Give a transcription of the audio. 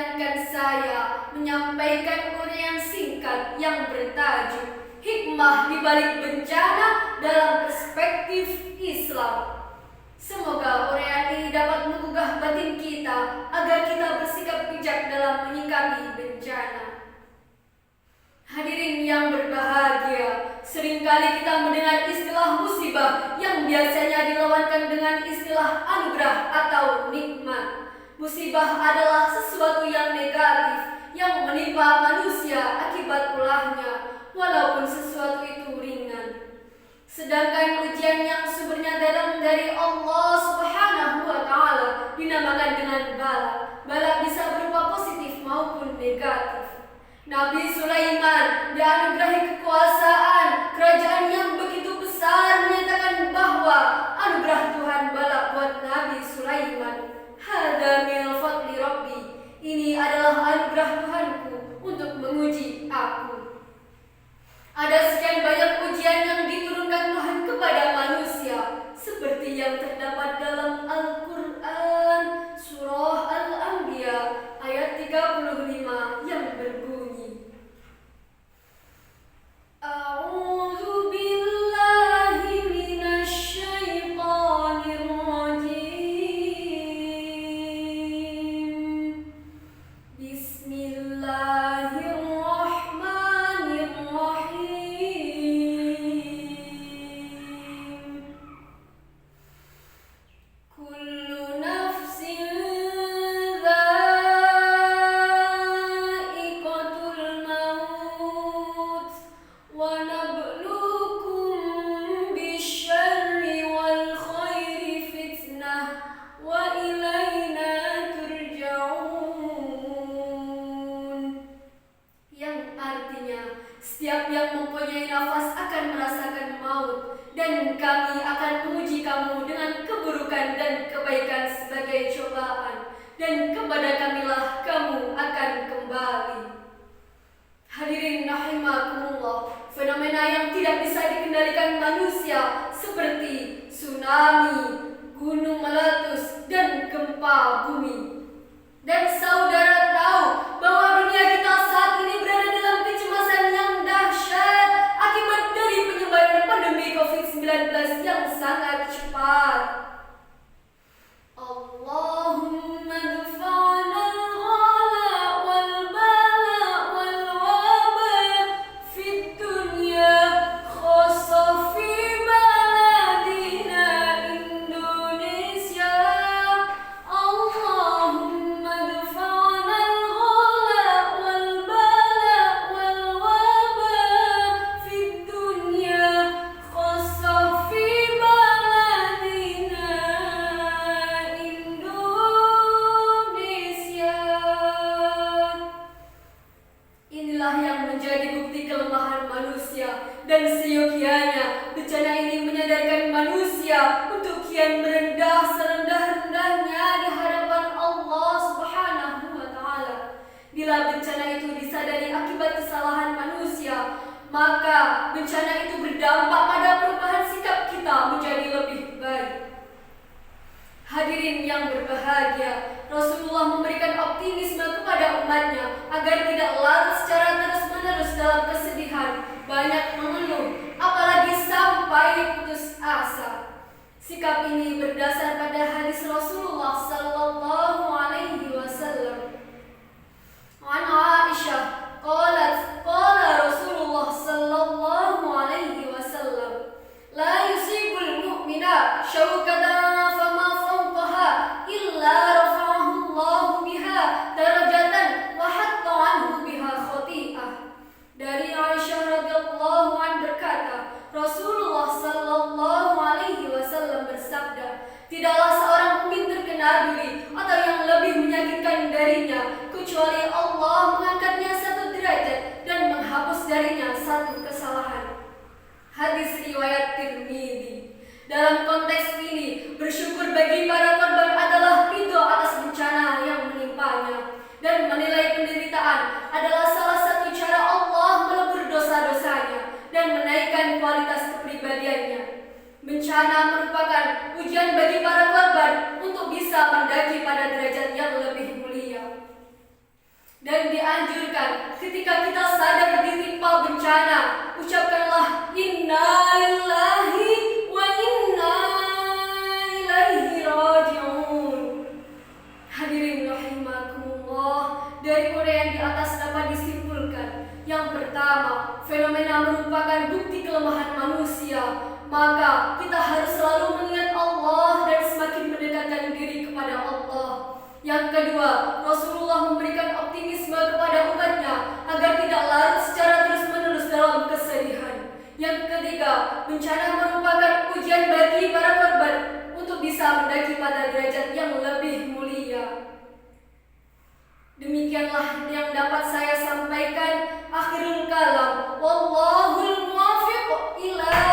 meringankan saya menyampaikan uraian singkat yang bertajuk Hikmah di balik bencana dalam perspektif Islam. Semoga uraian ini dapat menggugah batin kita agar kita bersikap bijak dalam menyikapi bencana. Hadirin yang berbahagia, seringkali kita mendengar istilah musibah yang biasanya dilawankan dengan istilah anugerah atau nikmat. Musibah adalah sesuatu yang negatif yang menimpa manusia akibat ulahnya, walaupun sesuatu itu ringan. Sedangkan ujian yang sumbernya dari Allah Subhanahu wa Ta'ala dinamakan dengan bala. Bala bisa berupa positif maupun negatif. Nabi Sulaiman dianugerahi kekuasaan, kerajaan yang begitu besar, menyatakan bahwa anugerah Tuhan bala buat Nabi Sulaiman. Hadza min fadli Rabbi. Ini adalah anugerah Tuhanku untuk menguji aku. Ada sekian banyak ujian yang diturunkan Tuhan kepada manusia, seperti yang terdapat dalam Al-Quran, Surah Al-Anbiya, ayat 35 yang berbunyi, A'udzu billahi minasy syaithanir rajim. Bismillahirrahmanirrahim. Kullu nafsin dha'iqatul maut wa nabluukum bisyarri wal khairi fitnah wa ilaina turja'un. Yang artinya, setiap yang mempunyai nafas akan merasakan maut, dan kami akan menguji kamu dengan keburukan dan kebaikan sebagai cobaan, dan kepada kamilah kamu akan kembali. Hadirin rahimakumullah, fenomena yang tidak bisa dikendalikan manusia seperti tsunami, gunung meletus, dan gempa bumi. Dan saudara tahu bahwa dunia kita saat ini berada dalam kecemasan yang dahsyat akibat dari penyebaran pandemi COVID-19 yang sangat cepat. Allahumma dfa'na al-ghala wal bala wal waba fid dunya khassa fi baladina Indonesia. Allahumma dfa'na al-ghala wal bala wal waba fid dunya khassa fi baladina Indonesia. Inilah yang menjadi bukti kelemahan manusia, dan seyogianya bencana ini menyadarkan manusia untuk kian merendah serendah-rendahnya di hadapan Allah Subhanahu wa Ta'ala. Bila bencana itu disadari akibat kesalahan manusia, maka bencana itu berdampak pada perubahan sikap kita menjadi lebih baik. Hadirin yang berbahagia, Rasulullah memberikan optimisme kepada umatnya agar tidak larut secara terus-menerus dalam kesedihan, banyak mengeluh, apalagi sampai putus asa. Sikap ini berdasar pada hadis Rasulullah sallallahu alaihi wasallam. An Aisyah qalat qala Rasulullah sallallahu alaihi wasallam, la yusibul mu'mina syaukatan fama fawqaha illa rafa'ahu Allah biha darajatan wa hatta anhu biha khati'ah. Dari Aisyah radhiyallahu anha berkata, Rasulullah sallallahu alaihi wasallam bersabda, tidaklah seorang mukmin terkena duri atau yang lebih menyakitkan darinya kecuali Allah mengangkatnya satu derajat dan menghapus darinya satu kesalahan. Hadis riwayat Tirmidzi. Dalam konteks ini, bersyukur bagi para korban adalah ridho atas bencana yang menimpanya, dan menilai penderitaan adalah salah satu cara Allah melebur dosa-dosanya dan menaikkan kualitas kepribadiannya. Bencana merupakan ujian bagi para korban untuk bisa mendaki pada derajat yang lebih mulia. Dan dianjurkan ketika kita sadar ditimpa bencana, ucapkanlah inna lillahi wa inna ilaihi raji'un. Hadirin rahimakumullah, dari uraian di atas dapat disimpulkan, yang pertama, fenomena merupakan bukti kelemahan manusia, maka kita harus selalu mengingat Allah dan semakin mendekatkan diri kepada Allah. Yang kedua, Rasulullah memberikan optimisme kepada umatnya agar tidak larut secara terus-menerus dalam kesedihan. Yang ketiga, bencana merupakan ujian bagi para korban untuk bisa mendaki pada derajat yang lebih mulia. Demikianlah yang dapat saya sampaikan. Akhirul kalam, wallahul muwaffiq ila